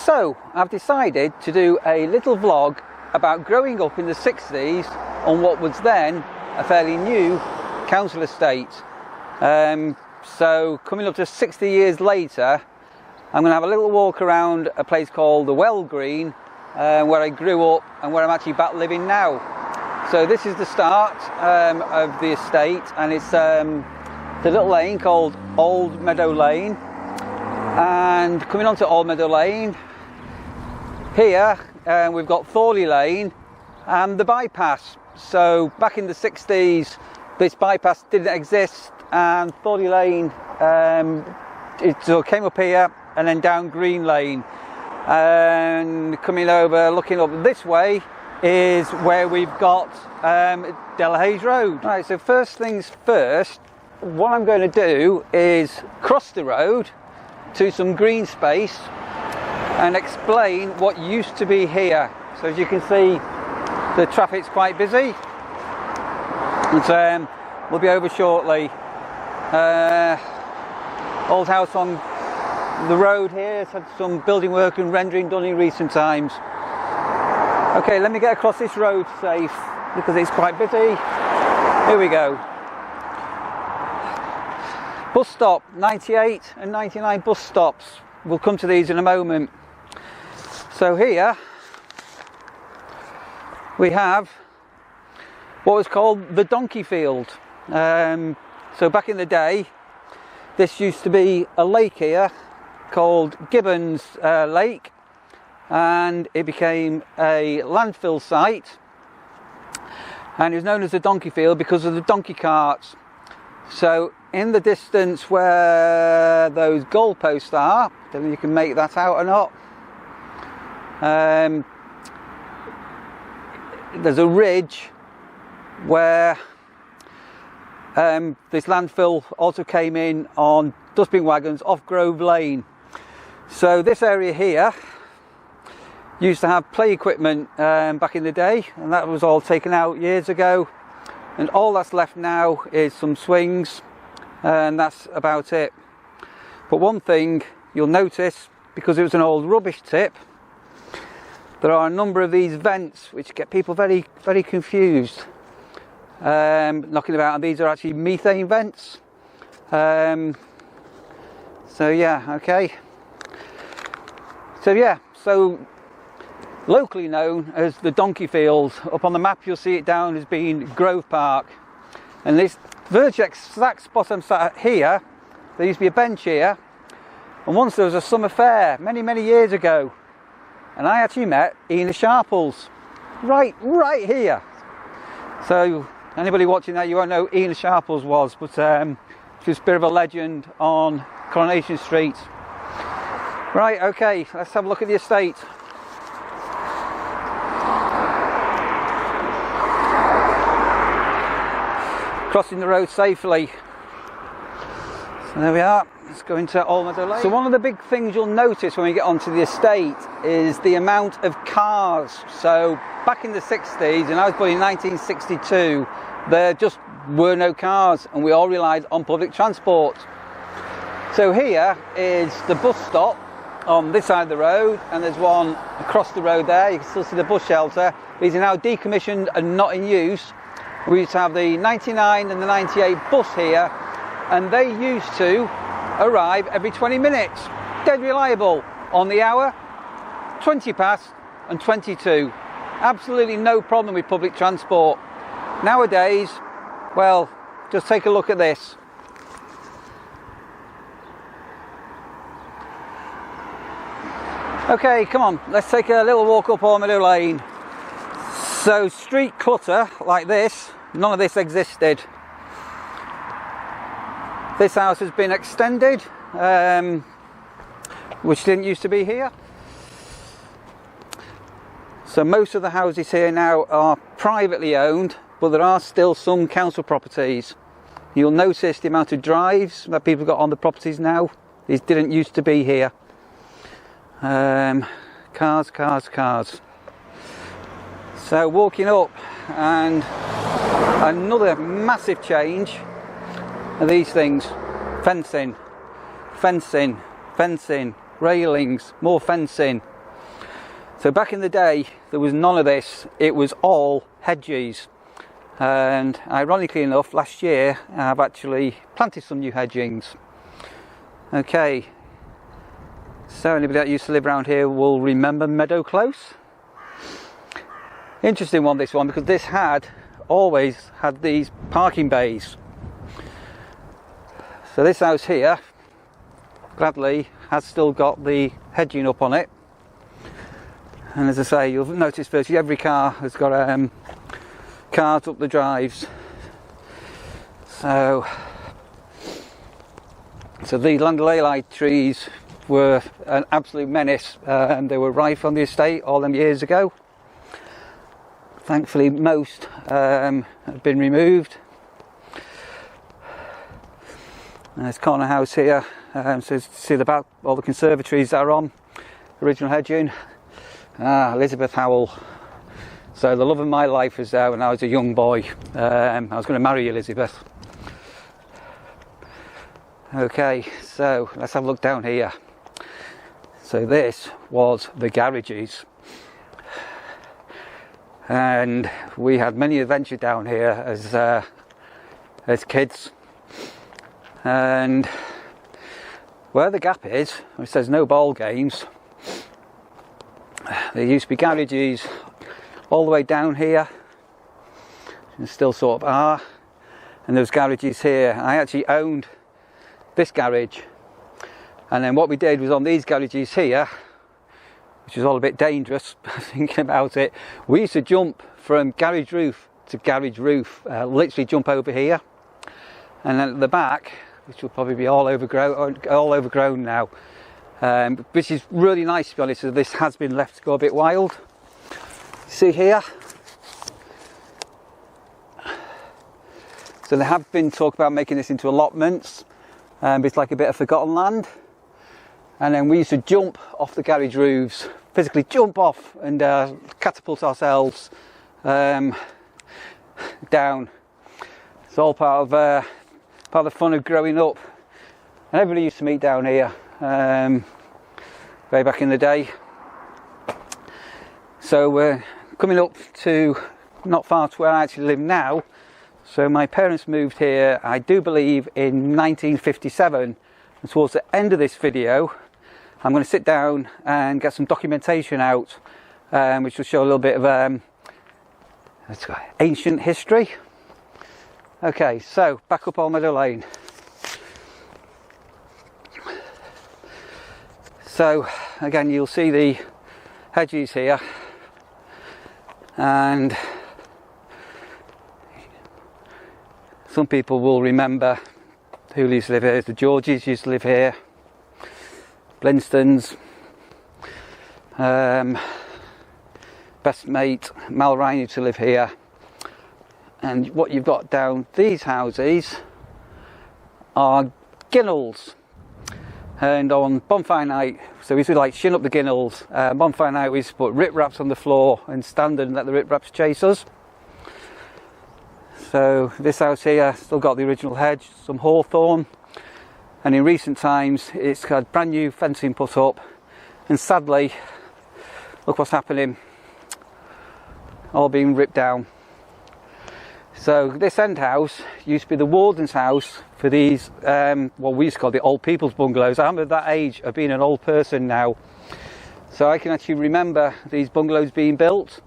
So I've decided to do a little vlog about growing up in the 60s on what was then a fairly new council estate. So coming up to 60 years later, I'm going to have a little walk around a place called the Wellgreen, where I grew up and where I'm actually back living now. So this is the start of the estate, and it's the little lane called Old Meadow Lane. And coming onto Old Meadow Lane, here we've got Thorley Lane and the bypass. So back in the 60s, this bypass didn't exist, and Thorley Lane it sort of came up here and then down Green Lane. And coming over, looking up this way, is where we've got Delahayes Road. Right, so first things first, what I'm going to do is cross the road to some green space and explain what used to be here. So as you can see, the traffic's quite busy. And, we'll be over shortly. Old house on the road here has had some building work and rendering done in recent times. Okay, let me get across this road safe because it's quite busy. Here we go. Bus stop, 98 and 99 bus stops. We'll come to these in a moment. So here we have what was called the donkey field. So back in the day, this used to be a lake here called Gibbons Lake, and it became a landfill site, and it was known as the donkey field because of the donkey carts. So in the distance where those goalposts are, I don't know if you can make that out or not, there's a ridge where this landfill also came in on dustbin wagons off Grove Lane. So this area here used to have play equipment back in the day, and that was all taken out years ago, and all that's left now is some swings, and that's about it. But one thing you'll notice, because it was an old rubbish tip, there are a number of these vents which get people very, very confused, knocking about, and these are actually methane vents. So yeah, okay. So locally known as the Donkey Field. Up on the map you'll see it down as being Grove Park. And this virtually exact spot I'm sat at here, there used to be a bench here, and once there was a summer fair many, many years ago, and I actually met Ina Sharples right here. So anybody watching that, you won't know who Ina Sharples was, but she was a bit of a legend on Coronation Street. Right, okay, let's have a look at the estate. Crossing the road safely. So there we are. Let's go into Old Meadow Lane. So one of the big things you'll notice when we get onto the estate is the amount of cars. So back in the 60s, and I was born in 1962, there just were no cars, and we all relied on public transport. So here is the bus stop on this side of the road, and there's one across the road there. You can still see the bus shelter. These are now decommissioned and not in use. We used to have the 99 and the 98 bus here, and they used to arrive every 20 minutes. Dead reliable. On the hour, 20 past and 22. Absolutely no problem with public transport. Nowadays, well, just take a look at this. Okay, come on, let's take a little walk up Old Meadow Lane. So street clutter like this, none of this existed. This house has been extended, which didn't used to be here. So most of the houses here now are privately owned, but there are still some council properties. You'll notice the amount of drives that people have got on the properties now. These didn't used to be here. Cars. So walking up, and another massive change are these things. Fencing, railings, more fencing. So back in the day there was none of this, it was all hedges, and ironically enough last year I've actually planted some new hedgings. Okay, so anybody that used to live around here will remember Meadow Close. Interesting one, this one, because this had always had these parking bays. So this house here, gladly, has still got the hedging up on it, and as I say, you'll notice virtually every car has got cars up the drives. So the Landelei trees were an absolute menace, and they were rife on the estate all them years ago. Thankfully most have been removed. And this corner house here, so see the back, all the conservatories that are on, original hedging. Elizabeth Howell. So the love of my life was there when I was a young boy. I was going to marry Elizabeth. Okay, so let's have a look down here. So this was the garages, and we had many adventures down here as kids. And where the gap is, it says no ball games, there used to be garages all the way down here, and still sort of are, and there's garages here. I actually owned this garage, and then what we did was on these garages here, which is all a bit dangerous thinking about it, we used to jump from garage roof to garage roof, literally jump over here, and then at the back, which will probably be all overgrown now, which is really nice to be honest. So this has been left to go a bit wild. See here, so there have been talk about making this into allotments, but it's like a bit of forgotten land. And then we used to jump off the garage roofs, physically jump off and catapult ourselves down. It's all part of the fun of growing up, and everybody used to meet down here way back in the day. So we're coming up to not far to where I actually live now. So my parents moved here, I do believe, in 1957, and towards the end of this video I'm going to sit down and get some documentation out, which will show a little bit of ancient history. Okay, so back up Old Meadow Lane. So again, you'll see the hedges here, and some people will remember who used to live here. The Georges used to live here, Blinstons, best mate Mal Ryan used to live here. And what you've got down these houses are ginnels. And on bonfire night, so we used to like shin up the ginnels. Bonfire night we used to put rip wraps on the floor and stand and let the rip wraps chase us. So this house here still got the original hedge, some hawthorn, and in recent times it's had brand new fencing put up, and sadly look what's happening, all being ripped down. So this end house used to be the warden's house for these, what we used to call the old people's bungalows. I'm at that age of being an old person now, so I can actually remember these bungalows being built,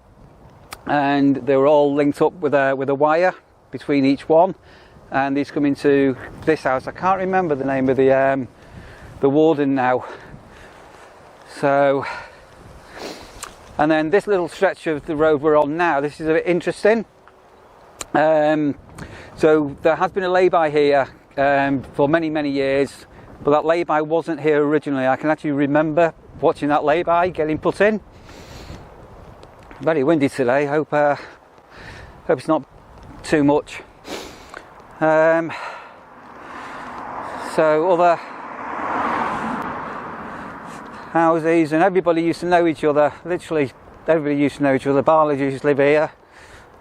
and they were all linked up with a wire between each one, and these come into this house. I can't remember the name of the warden now. So, and then this little stretch of the road we're on now, this is a bit interesting. So there has been a lay-by here for many years, but that lay-by wasn't here originally. I can actually remember watching that lay-by getting put in. Very windy today, hope it's not too much. So other houses, and everybody used to know each other, literally everybody used to know each other. Barley used to live here,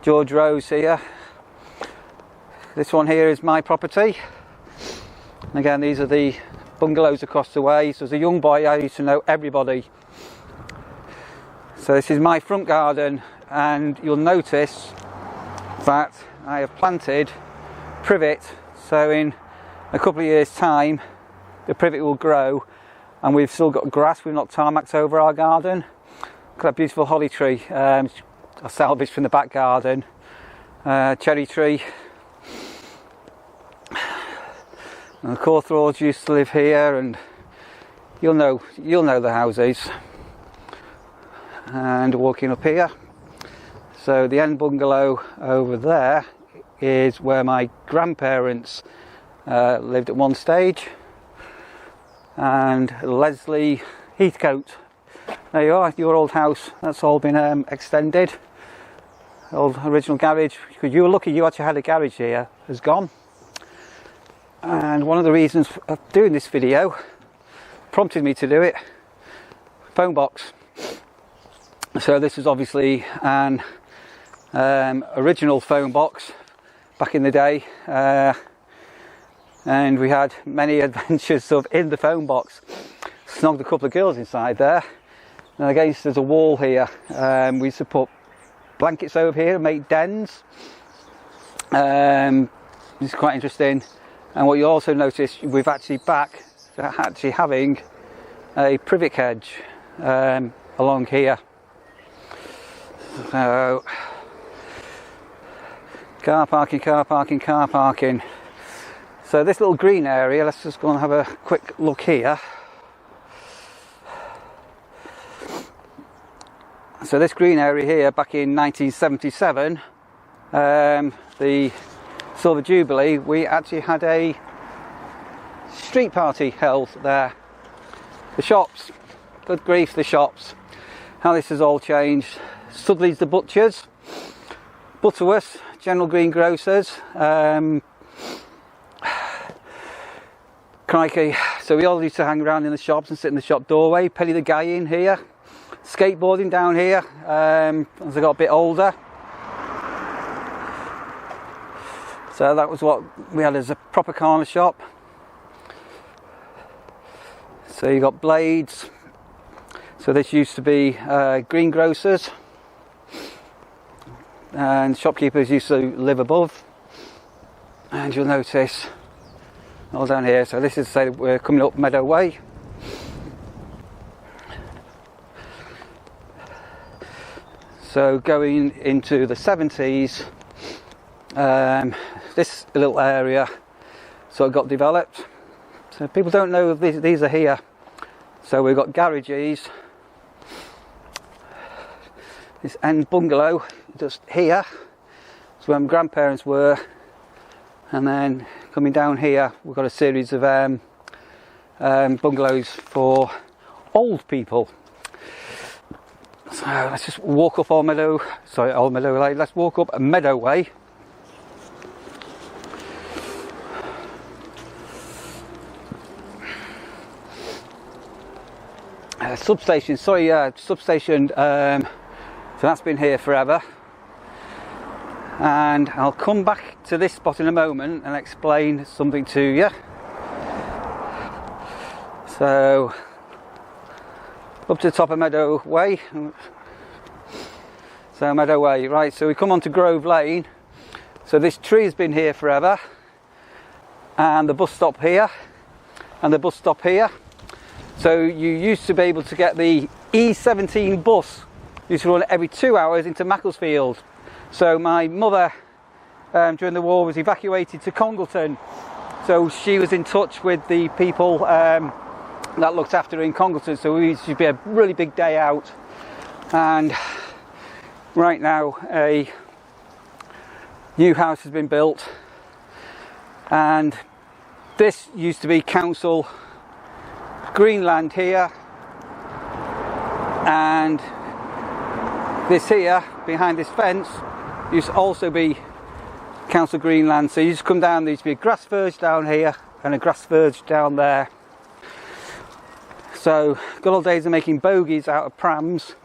George Rose here. This one here is my property. And again, these are the bungalows across the way. So as a young boy I used to know everybody. So this is my front garden, and you'll notice that I have planted privet, so in a couple of years time the privet will grow, and we've still got grass. We've not tarmacked over our garden. Look at that beautiful holly tree I salvaged from the back garden, cherry tree, and the Cawthorns used to live here, and you'll know the houses. And walking up here, so the end bungalow over there is where my grandparents lived at one stage, and Leslie Heathcote, there you are, your old house, that's all been extended. Old original garage, because you were lucky you actually had a garage here, has gone. And one of the reasons of doing this video, prompted me to do it, phone box. So this is obviously an original phone box back in the day, and we had many adventures in the phone box. Snogged a couple of girls inside there, and against there's a wall here. We used to put blankets over here and make dens. It's quite interesting. And what you also notice, we've actually back to actually having a privet hedge along here. So, car parking, car parking, car parking. So this little green area, let's just go and have a quick look here. So this green area here, back in 1977, the Silver Jubilee, we actually had a street party held there. The shops, good grief, the shops. How this has all changed. Studley's the butchers, Butterworth, General Greengrocers, crikey, so we all used to hang around in the shops and sit in the shop doorway. Penny the Guy in here, skateboarding down here as I got a bit older. So that was what we had as a proper corner shop. So you got Blades, so this used to be greengrocers, and shopkeepers used to live above. And you'll notice all down here, so this is, say, we're coming up Meadow Way. So going into the 70s, this little area sort of got developed. So people don't know if these are here. So we've got garages. This end bungalow just here. That's where my grandparents were. And then coming down here, we've got a series of bungalows for old people. So let's just walk up Old Meadow Lane. Let's walk up a Meadow Way. Substation, substation, so that's been here forever, and I'll come back to this spot in a moment and explain something to you. So up to the top of Meadow Way, so Meadow Way, right, so we come on to Grove Lane. So this tree has been here forever, and the bus stop here, and the bus stop here. So you used to be able to get the E17 bus, used to run every 2 hours into Macclesfield. So my mother during the war was evacuated to Congleton, so she was in touch with the people that looked after her in Congleton. So it used to be a really big day out, and right now a new house has been built, and this used to be council Greenland here, and this here behind this fence used to also be council Greenland. So you just come down, there used to be a grass verge down here and a grass verge down there. So good old days of making bogies out of prams.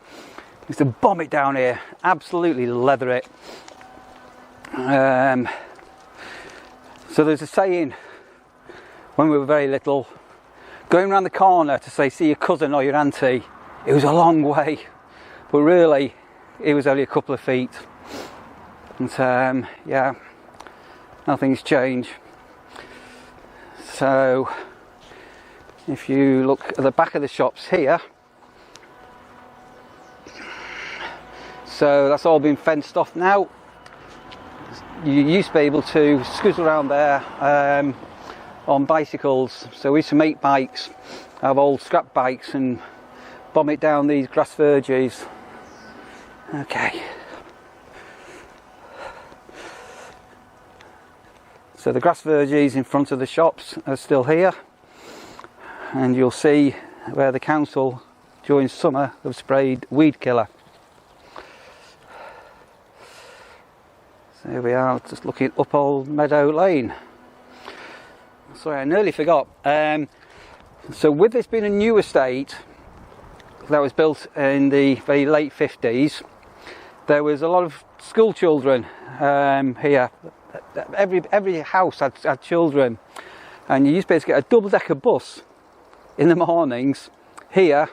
Used to bomb it down here, absolutely leather it. So there's a saying when we were very little, going around the corner to say see your cousin or your auntie, it was a long way. but really it was only a couple of feet. And yeah, nothing's changed. So if you look at the back of the shops here, so that's all been fenced off now. You used to be able to scoot around there on bicycles. So we used to make bikes, have old scrap bikes, and bomb it down these grass verges. Okay. So the grass verges in front of the shops are still here, and you'll see where the council during summer have sprayed weed killer. So here we are, just looking up Old Meadow Lane. Sorry, I nearly forgot. So with this being a new estate that was built in the very late 50s, there was a lot of school children here. Every house had children, and you used to be able to get a double-decker bus in the mornings here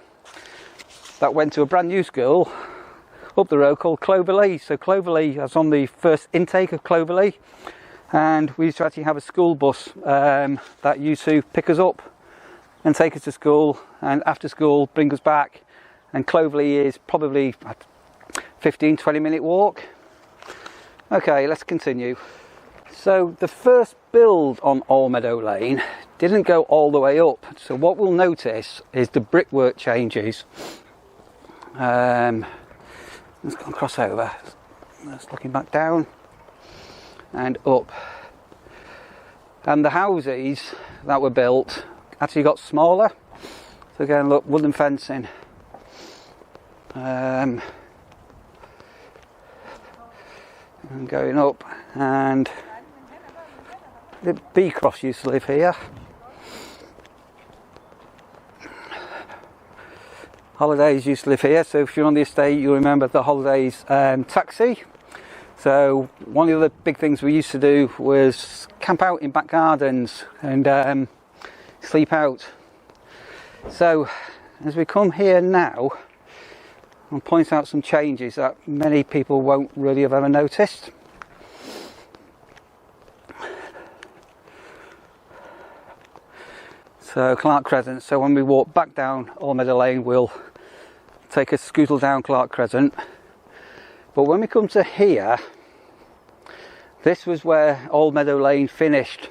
that went to a brand new school up the road called Cloverley. So Cloverley, I was on the first intake of Cloverley, and we used to actually have a school bus that used to pick us up and take us to school, and after school bring us back. And Cloverley is probably a 15-20 minute walk. Okay, let's continue. So the first build on Old Meadow Lane didn't go all the way up, so what we'll notice is the brickwork changes. Let's go and cross over. That's looking back down and up. And the houses that were built actually got smaller. So again, look, wooden fencing. And going up, and the Beecrofts used to live here. Holidays used to live here, so if you're on the estate you'll remember the Holidays taxi. So one of the big things we used to do was camp out in back gardens and sleep out. So as we come here now, I'll point out some changes that many people won't really have ever noticed. So Clark Crescent, so when we walk back down Old Meadow Lane we'll take a scootle down Clark Crescent. But when we come to here, this was where Old Meadow Lane finished.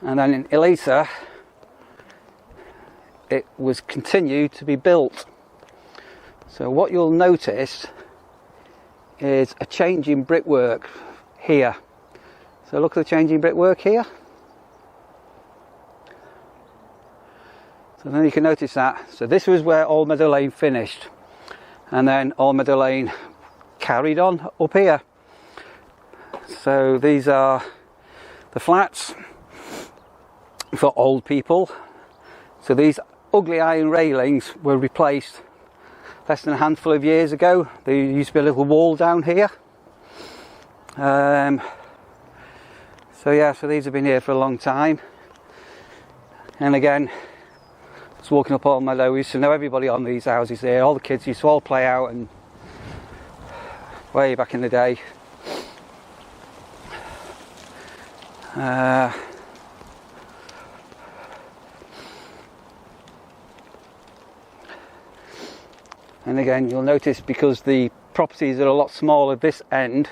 And then in later it was continued to be built. So what you'll notice is a change in brickwork here. So look at the change in brickwork here. So then you can notice that. So this was where Old Meadow Lane finished, and then Old Meadow Lane carried on up here. So these are the flats for old people. So these ugly iron railings were replaced less than a handful of years ago. There used to be a little wall down here. So yeah, so these have been here for a long time. And again, just walking up Old Meadow, we used to know everybody on these houses here. All the kids used to all play out, and way back in the day. And again, you'll notice because the properties are a lot smaller this end,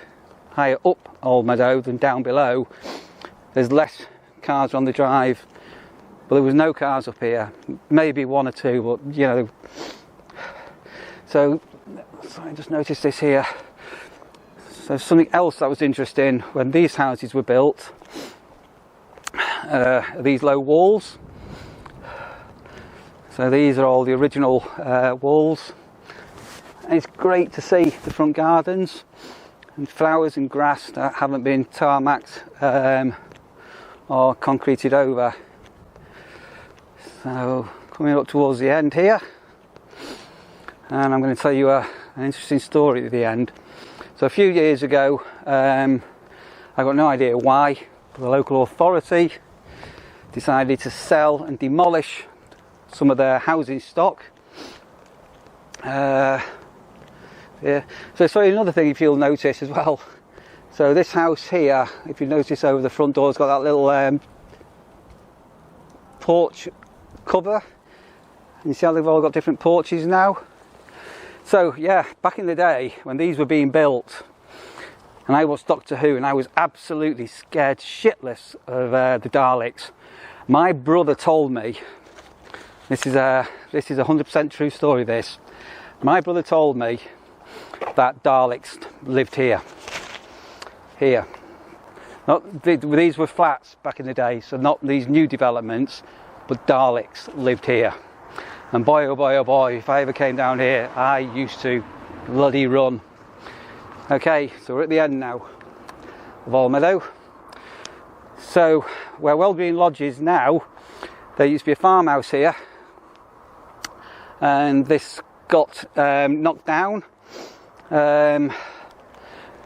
higher up Old Meadow than down below, there's less cars on the drive. But there was no cars up here, maybe one or two, but you know. So I just noticed this here. So something else that was interesting when these houses were built, these low walls. So these are all the original walls. And it's great to see the front gardens and flowers and grass that haven't been tarmacked or concreted over. So coming up towards the end here, and I'm going to tell you an interesting story at the end. So a few years ago, I got no idea why, but the local authority decided to sell and demolish some of their housing stock. Yeah. So sorry, another thing if you'll notice as well. So this house here, if you notice over the front door, it's got that little porch cover. You see how they've all got different porches now? So yeah, back in the day when these were being built, and I watched Doctor Who, and I was absolutely scared shitless of the Daleks. My brother told me, this is a 100% true story, this. My brother told me that Daleks lived here. Here. These were flats back in the day, so not these new developments, but Daleks lived here. And boy, oh boy, oh boy, if I ever came down here, I used to bloody run. Okay, so we're at the end now of All Meadow. So, where Wellgreen Lodge is now, there used to be a farmhouse here, and this got knocked down. And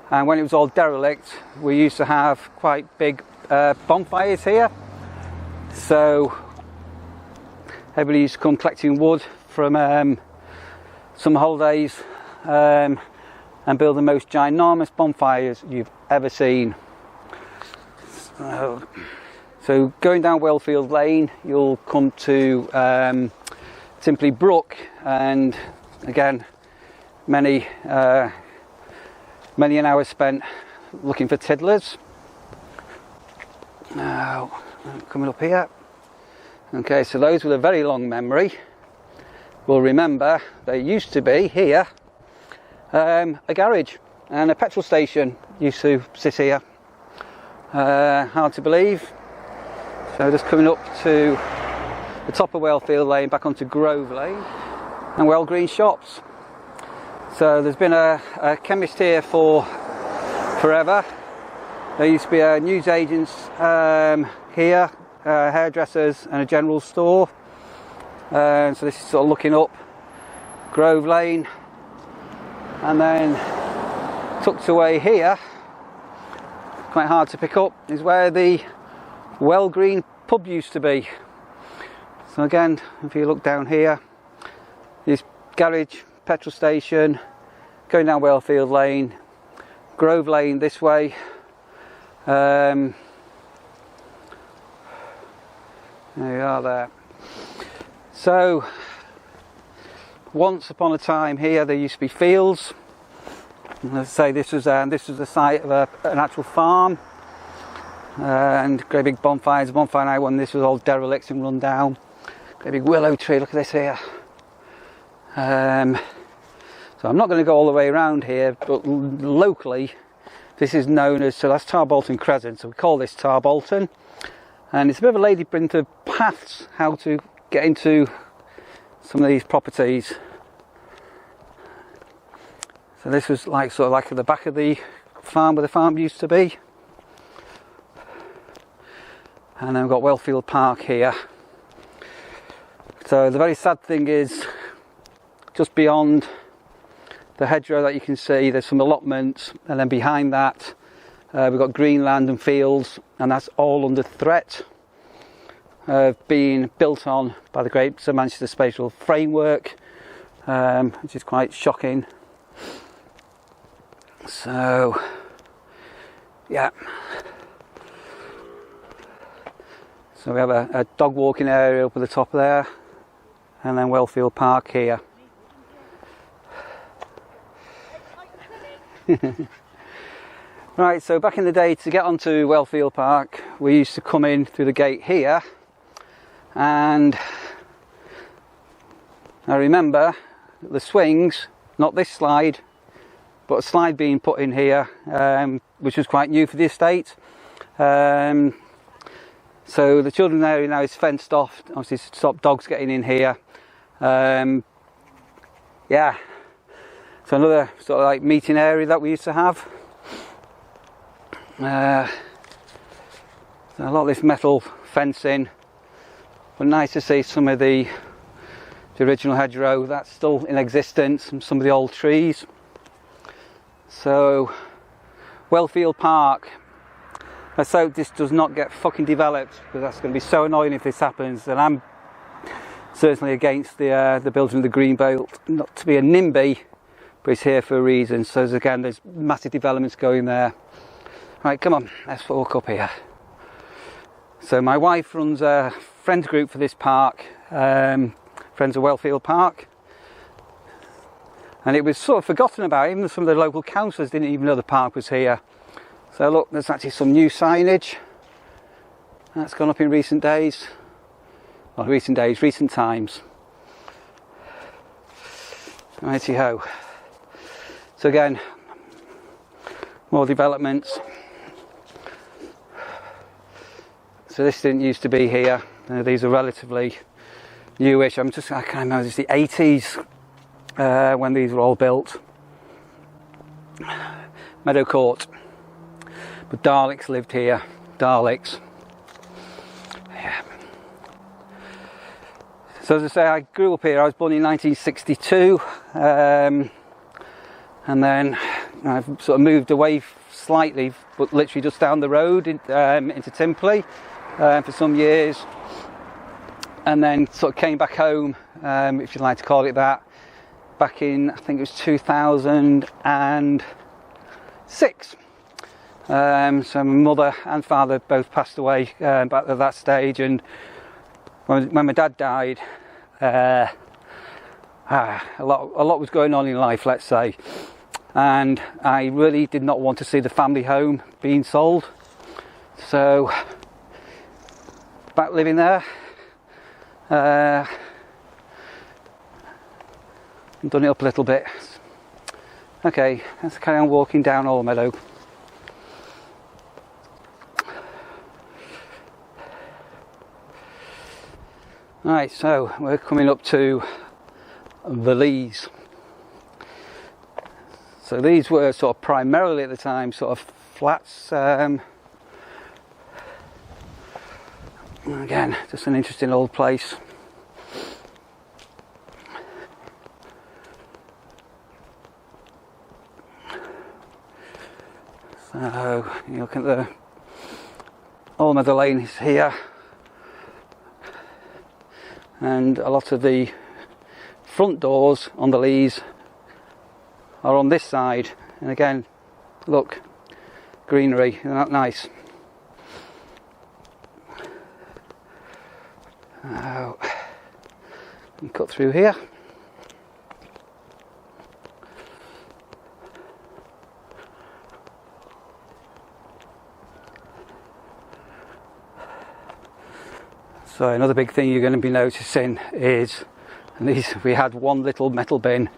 when it was all derelict, we used to have quite big bonfires here. So everybody used to come collecting wood from summer holidays and build the most ginormous bonfires you've ever seen. So going down Welfield Lane, you'll come to Simply Brook, and again, many an hour spent looking for tiddlers. Now, coming up here. Okay, so those with a very long memory will remember there used to be here a garage and a petrol station used to sit here. Hard to believe. So just coming up to the top of Welfield Lane, back onto Grove Lane, and Wellgreen shops. So there's been a chemist here for forever. There used to be a newsagents here, hairdressers and a general store. So this is sort of looking up Grove Lane, and then tucked away here, quite hard to pick up, is where the Wellgreen pub used to be. So again, if you look down here, this garage, petrol station, going down Wellfield Lane, Grove Lane this way. There we are there. So once upon a time here there used to be fields. Let's say this was the site of an actual farm, and great big bonfires. Bonfire night when this was all derelict and run down. Great big willow tree. Look at this here. So I'm not going to go all the way around here, but locally this is known as, so that's Tarbolton Crescent, so we call this Tarbolton, and it's a bit of a labyrinth of paths how to get into some of these properties. So this was like sort of like at the back of the farm where the farm used to be, and then we've got Welfield Park here. So the very sad thing is, just beyond the hedgerow that you can see, there's some allotments, and then behind that we've got green land and fields, and that's all under threat of being built on by the Great Manchester Spatial Framework, which is quite shocking. So yeah, so we have a dog walking area up at the top there, and then Welfield Park here. Right, so back in the day, to get onto Welfield Park, we used to come in through the gate here, and I remember the swings, not this slide, but a slide being put in here, which was quite new for the estate. So the children's area now is fenced off, obviously to stop dogs getting in here. Yeah, so another sort of like meeting area that we used to have. So a lot of this metal fencing, but nice to see some of the original hedgerow that's still in existence, and some of the old trees. So Welfield Park, let's hope this does not get fucking developed, because that's going to be so annoying if this happens. And I'm certainly against the building of the green belt, not to be a NIMBY, but it's here for a reason. So again, there's massive developments going there. Right, come on, let's walk up here. So my wife runs a friends group for this park, Friends of Welfield Park, and it was sort of forgotten about. Even some of the local councillors didn't even know the park was here. So look, there's actually some new signage that's gone up in recent days. Well, recent times. Righty ho. So again, more developments. So this didn't used to be here. These are relatively newish. I can't remember, it's the 80s when these were all built. Meadow Court. But Daleks lived here. Daleks. Yeah. So as I say, I grew up here. I was born in 1962, and then I've sort of moved away slightly, but literally just down the road into Timpley for some years, and then sort of came back home, if you'd like to call it that, back in, I think it was 2006. So my mother and father both passed away back at that stage, and when my dad died, a lot was going on in life, let's say, and I really did not want to see the family home being sold. So back living there, and done it up a little bit. Okay, let's carry on walking down Old Meadow. Right, so we're coming up to the Lees. So these were sort of primarily at the time sort of flats. Again, just an interesting old place. So you look at the Old Meadow Lane is here. And a lot of the front doors on the Lees are on this side, and again, look, greenery, isn't that nice? Now, cut through here. So another big thing you're going to be noticing is, and we had one little metal bin,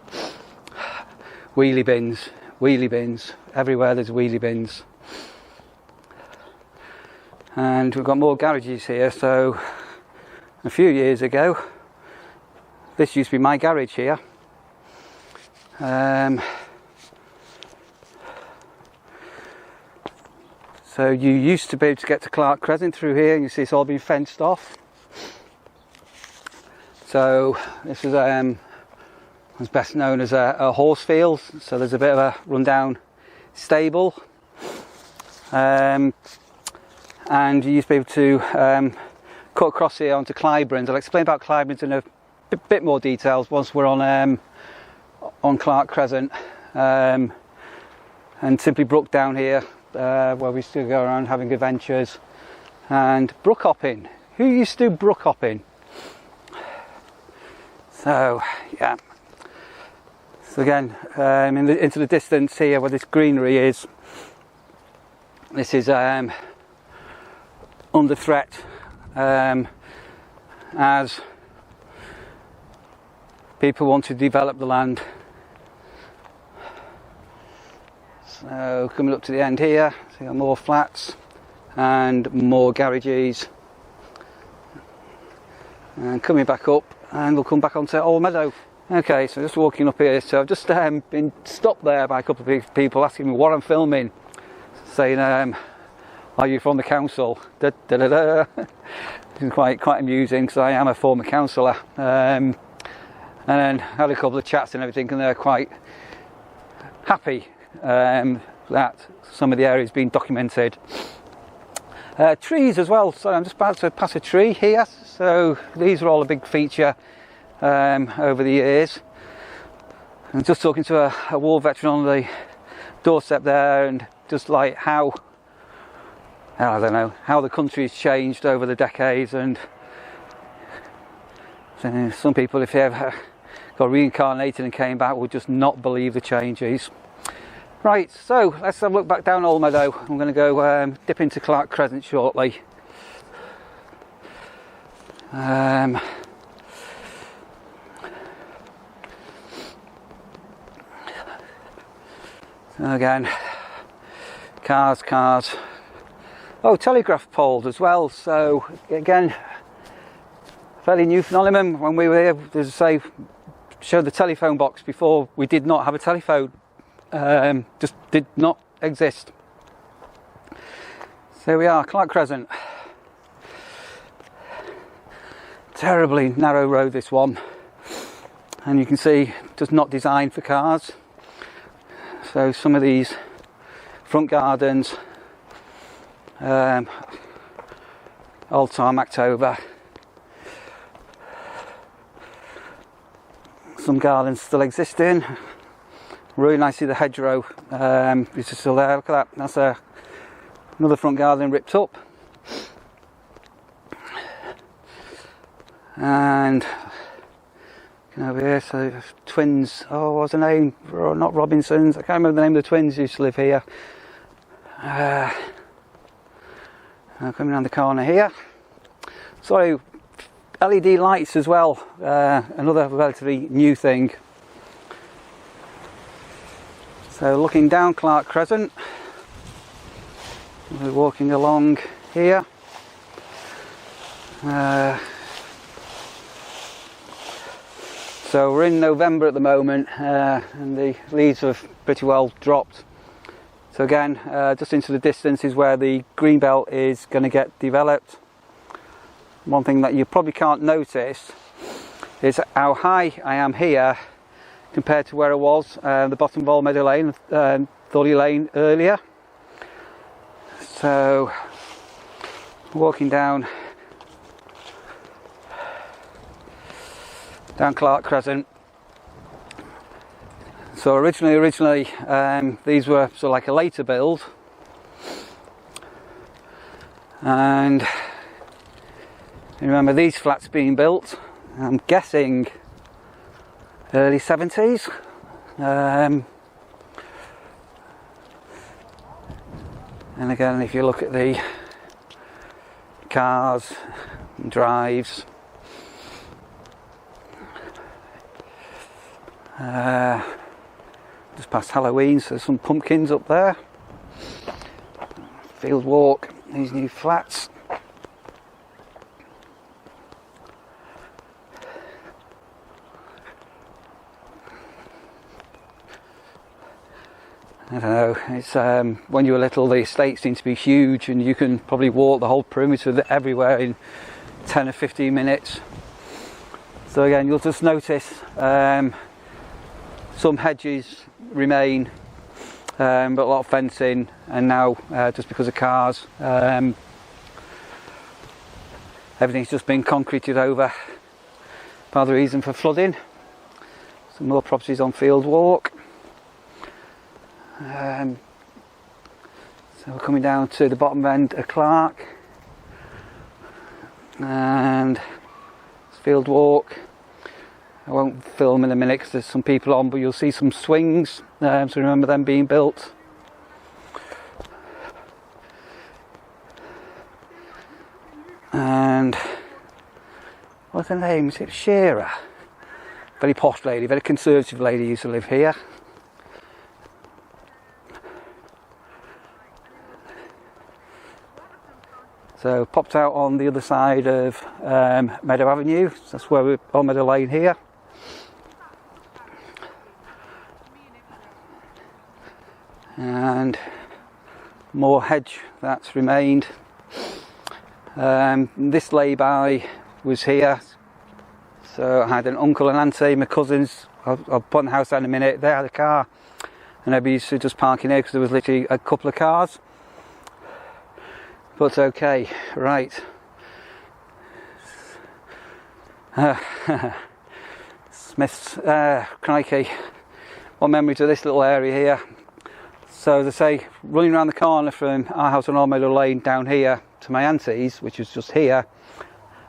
wheelie bins, everywhere there's wheelie bins. And we've got more garages here. So a few years ago, this used to be my garage here. So you used to be able to get to Clark Crescent through here, and you see it's all been fenced off. So this is was best known as a horse field. So there's a bit of a rundown stable, and you used to be able to cut across here onto Clyburns. I'll explain about Clyburns in a bit more details once we're on Clark Crescent, and simply brook down here where we used to go around having adventures, and brook hopping. Who used to do brook hopping? So yeah. So again, into the distance here where this greenery is, this is under threat as people want to develop the land. So coming up to the end here, so you got more flats and more garages, and coming back up, and we'll come back onto Old Meadow. Okay, so just walking up here. So I've just been stopped there by a couple of people asking me what I'm filming, saying, "Are you from the council?" Da, da, da, da. It's quite amusing because I am a former councillor, and then had a couple of chats and everything, and they're quite happy that some of the area's been documented. Trees as well. So I'm just about to pass a tree here. So these are all a big feature over the years. I'm just talking to a war veteran on the doorstep there, and just like how, I don't know, how the country's changed over the decades. And some people, if they ever got reincarnated and came back, would just not believe the changes. Right, so let's have a look back down Old Meadow. I'm going to go dip into Clark Crescent shortly. Again, cars. Oh, telegraph poles as well. So again, fairly new phenomenon. When we were here, as I say, showed the telephone box before. We did not have a telephone. Just did not exist. So here we are, Clark Crescent. Terribly narrow road, this one, and you can see just not designed for cars. So some of these front gardens, all tarmacked over. Some gardens still existing. Really nice to see the hedgerow is still there. Look at that. That's another front garden ripped up. And over here, so twins. Oh, what's the name? Not Robinsons. I can't remember the name of the twins who used to live here. Coming around the corner here. So LED lights as well. Another relatively new thing. So looking down Clark Crescent, we're walking along here. So we're in November at the moment, and the leaves have pretty well dropped. So again, just into the distance is where the green belt is going to get developed. One thing that you probably can't notice is how high I am here compared to where I was the bottom of Old Meadow Lane, Thorley Lane earlier. So walking down Clark Crescent. So originally these were sort of like a later build, and you remember these flats being built, I'm guessing early 70s. And again, if you look at the cars and drives, just past Halloween, so some pumpkins up there. Field walk, these new flats. I don't know, it's when you were little, the estates seem to be huge, and you can probably walk the whole perimeter everywhere in 10 or 15 minutes. So again, you'll just notice some hedges remain, but a lot of fencing, and now just because of cars, everything's just been concreted over. Part of the reason for flooding. Some more properties on Field Walk. So we're coming down to the bottom end of Clark, and it's Field Walk. I won't film in a minute because there's some people on, but you'll see some swings, so remember them being built. And what's her name? Is it Shearer? Very posh lady, very conservative lady used to live here. So popped out on the other side of Meadow Avenue. So that's where we're on Meadow Lane here. And more hedge that's remained. This lay-by was here. So I had an uncle and auntie, my cousins. I'll put the house down in a minute. They had a car, and I used to just park in here because there was literally a couple of cars. But okay, right. Smith's, crikey, what memories of this little area here. So as I say, running around the corner from our house on Old Meadow Lane down here to my auntie's, which was just here,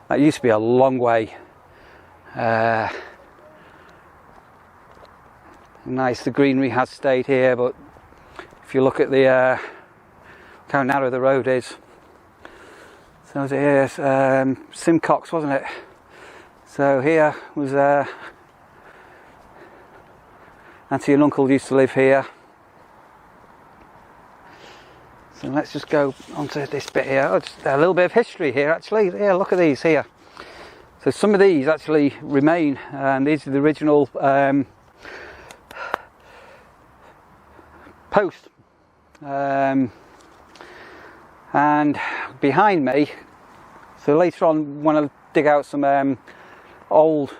that used to be a long way. Nice, the greenery has stayed here, but if you look at the look how narrow the road is. So was it here, Simcox, wasn't it? So here was auntie and uncle used to live here. So let's just go onto this bit here. Oh, just a little bit of history here actually. Yeah, look at these here. So some of these actually remain, and these are the original post. And behind me, so later on when I dig out some old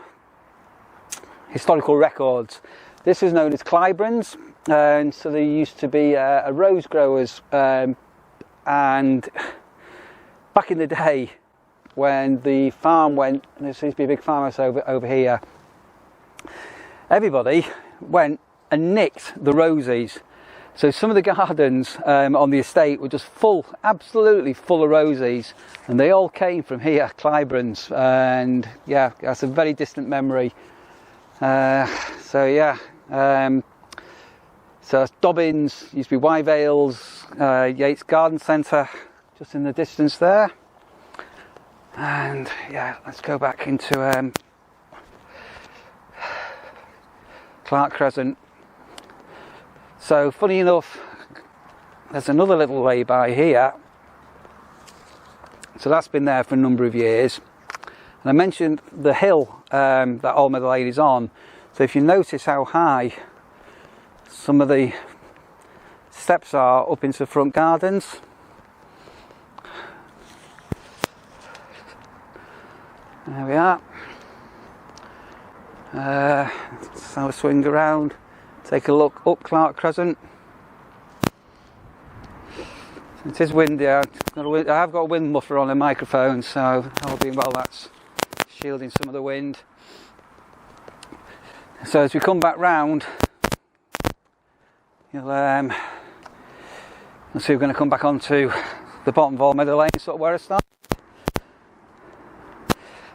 historical records, this is known as Clybrans, and so they used to be a rose growers, and back in the day when the farm went, and there seems to be a big farmhouse over here, everybody went and nicked the roses. So some of the gardens on the estate were just full, absolutely full of roses, and they all came from here, Clybrans, and yeah, that's a very distant memory. So yeah, so Dobbins, used to be Wyvales, Yates Garden Centre, just in the distance there. And yeah, let's go back into Clark Crescent. So funny enough, there's another little lay-by here. So that's been there for a number of years. And I mentioned the hill that Old Meadow Lane is on. So if you notice how high some of the steps are up into the front gardens. There we are. Let's have a swing around. Take a look up Clark Crescent. It is windy. I have got a wind muffler on the microphone, so all being well, that's shielding some of the wind. So as we come back round, you'll see we're going to come back onto the bottom of Old Meadow Lane, sort of where I started.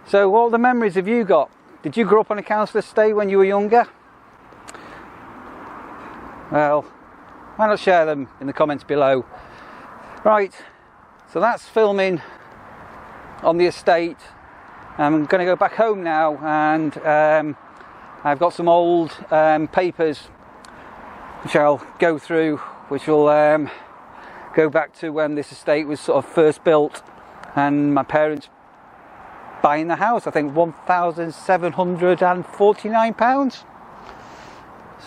So what other memories have you got? Did you grow up on a council estate when you were younger? Well, why not share them in the comments below? Right, so that's filming on the estate. I'm going to go back home now, and I've got some old papers which I'll go through, which will go back to when this estate was sort of first built and my parents buying the house. I think £1,749.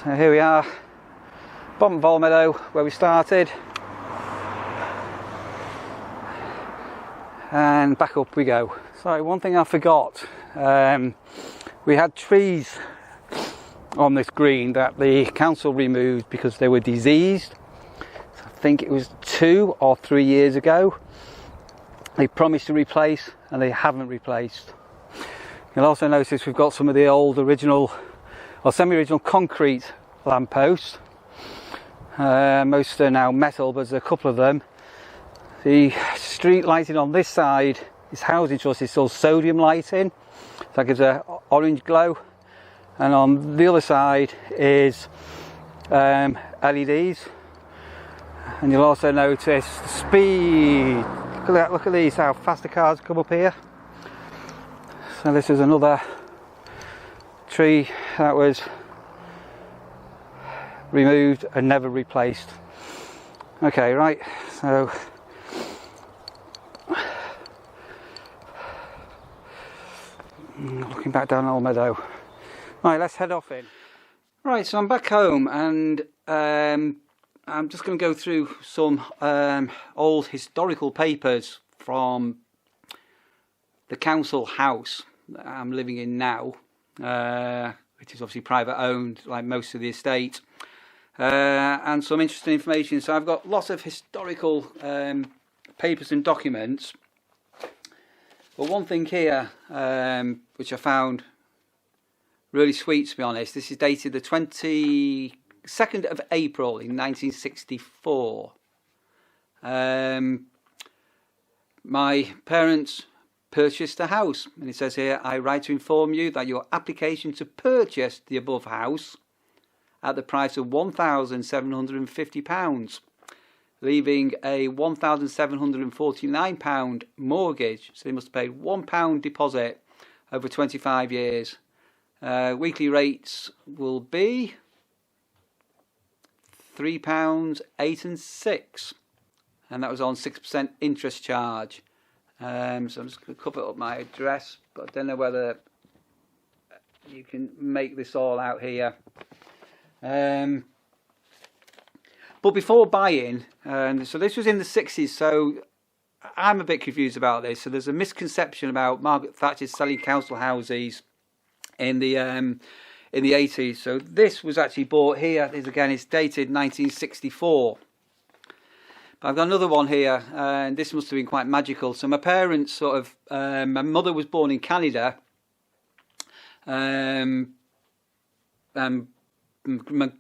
So here we are, bottom of Old Meadow, where we started, and back up we go. Sorry, one thing I forgot, we had trees on this green that the council removed because they were diseased. So I think it was 2 or 3 years ago. They promised to replace, and they haven't replaced. You'll also notice we've got some of the old original or semi-original concrete lampposts. Most are now metal, but there's a couple of them. The street lighting on this side is housing trust, it's all sodium lighting, so that gives an orange glow. And on the other side is LEDs. And you'll also notice the speed. Look at these, how fast the cars come up here. So this is another tree that was removed and never replaced. Okay, right, so looking back down Old Meadow. Right, let's head off in. Right, so I'm back home, and I'm just going to go through some old historical papers from the council house that I'm living in now, which is obviously private owned, like most of the estate, and some interesting information. So I've got lots of historical papers and documents, But one thing here, which I found really sweet, to be honest, this is dated the 22nd of April in 1964. My parents purchased a house, and it says here, I write to inform you that your application to purchase the above house at the price of £1,750, leaving a £1,749 mortgage, so they must have paid £1 deposit over 25 years. Weekly rates will be £3, 8 and 6, and that was on 6% interest charge. So I'm just going to cover up my address, but I don't know whether you can make this all out here. But before buying, so this was in the 60s, so I'm a bit confused about this. So there's a misconception about Margaret Thatcher selling council houses in the 80s. So this was actually bought here. This again is dated 1964. But I've got another one here, and this must have been quite magical. So my parents sort of, my mother was born in Canada. My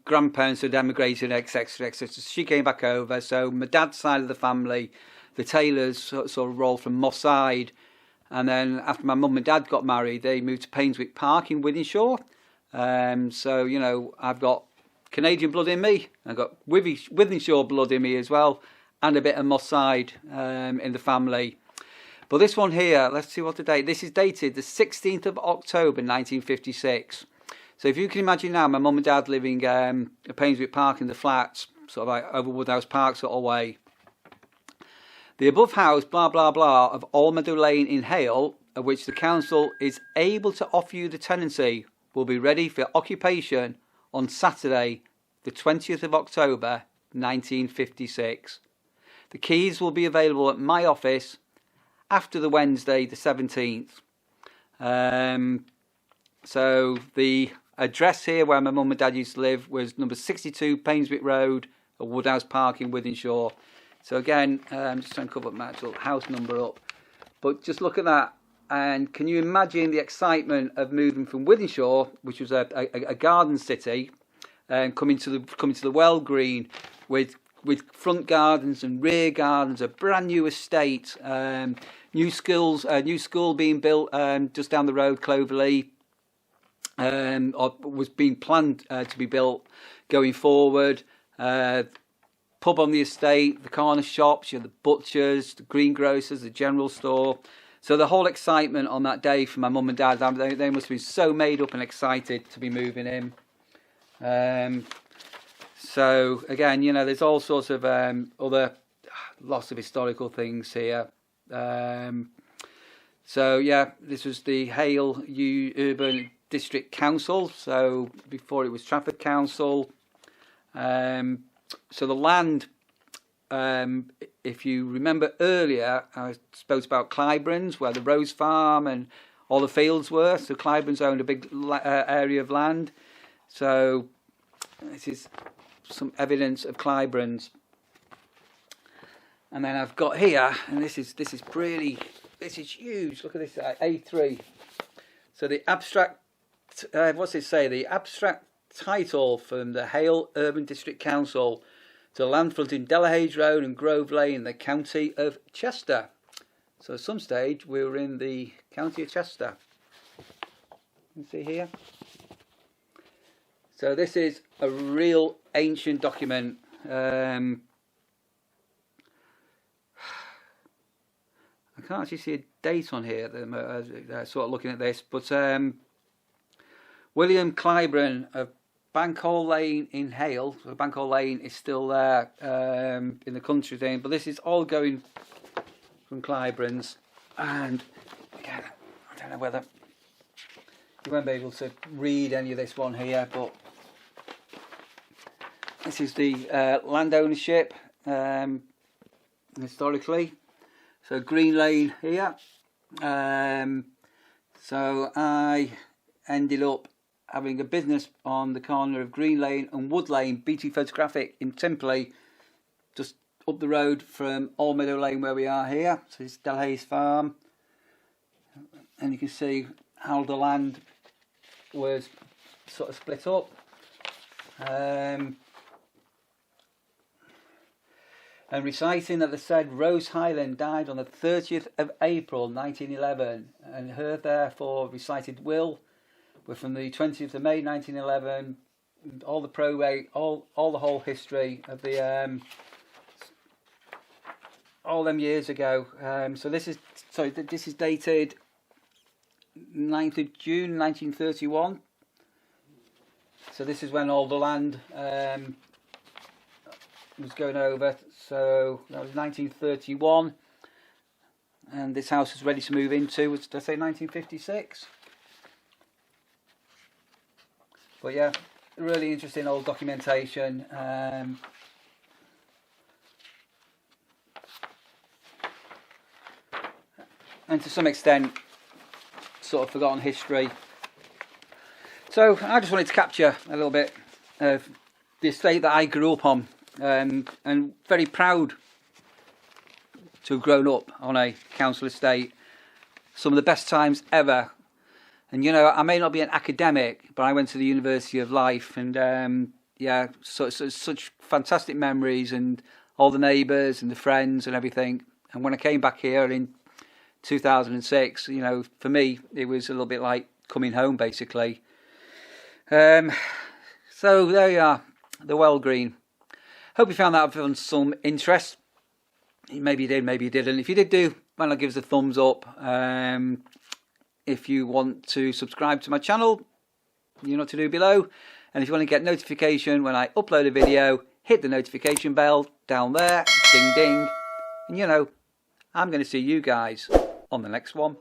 grandparents had emigrated, etc., etc. So she came back over. So my dad's side of the family, the Taylors, sort of rolled from Moss Side. And then after my mum and dad got married, they moved to Painswick Park in Wythenshawe. So, you know, I've got Canadian blood in me. I've got Wythenshawe blood in me as well. And a bit of Moss Side in the family. But this one here, let's see what the date. This is dated the 16th of October 1956. So if you can imagine now, my mum and dad living at Painswick Park in the flats, sort of like over Woodhouse Park sort of way. The above house, blah, blah, blah, of Allmeadow Lane in Hale, of which the council is able to offer you the tenancy, will be ready for occupation on Saturday, the 20th of October, 1956. The keys will be available at my office after the Wednesday, the 17th. So the address here where my mum and dad used to live was number 62 Painswick Road at Woodhouse Park in Wythenshawe. So again, I'm just trying to cover my actual house number up. But just look at that. And can you imagine the excitement of moving from Wythenshawe, which was a garden city, and coming to the Wellgreen with front gardens and rear gardens, a brand new estate, new school being built just down the road, Cloverley, or was being planned to be built going forward. Pub on the estate, the corner shops, you know, the butchers, the greengrocers, the general store. So the whole excitement on that day for my mum and dad, they must have been so made up and excited to be moving in. So again, you know, there's all sorts of other lots of historical things here. So yeah, this was the Hale Urban District Council. So before it was Trafford Council. So the land, if you remember earlier, I spoke about Clyburns, where the Rose Farm and all the fields were. So Clyburns owned a big area of land. So this is some evidence of Clyburns. And then I've got here, and this is huge. Look at this, A3. So the abstract, what's it say? The abstract title from the Hale Urban District Council to land fronting Delahage Road and Grove Lane, the county of Chester. So at some stage we were in the county of Chester. You can see here. So this is a real ancient document. I can't actually see a date on here, sort of looking at this, but William Clyburn of Bankhall Lane in Hale. So Bankhall Lane is still there in the country thing, but this is all going from Clyburns. And again, I don't know whether you won't be able to read any of this one here, but this is the land ownership historically. So Green Lane here. So I ended up having a business on the corner of Green Lane and Wood Lane, BT Photographic in Timperley, just up the road from Allmeadow Lane where we are here. So it's Delhays Farm. and you can see how the land was sort of split up. And reciting that they said Rose Highland died on the 30th of April 1911, and her therefore recited will were from the 20th of May 1911. All the probate, all the whole history of the all them years ago. So this is dated 9th of June 1931. So this is when all the land was going over. So that was 1931, and this house is ready to move into. Did I say 1956? But yeah, really interesting old documentation. And to some extent, sort of forgotten history. So I just wanted to capture a little bit of the estate that I grew up on. And very proud to have grown up on a council estate. Some of the best times ever. And you know, I may not be an academic, but I went to the University of Life, and yeah, such fantastic memories, and all the neighbours and the friends and everything. And when I came back here in 2006, you know, for me it was a little bit like coming home, basically. So there you are, the Wellgreen. Hope you found that of some interest. Maybe you did, maybe you didn't. If you did do, why not give us a thumbs up. If you want to subscribe to my channel, you know what to do below. And if you want to get notification when I upload a video, hit the notification bell down there, ding ding. And you know, I'm going to see you guys on the next one.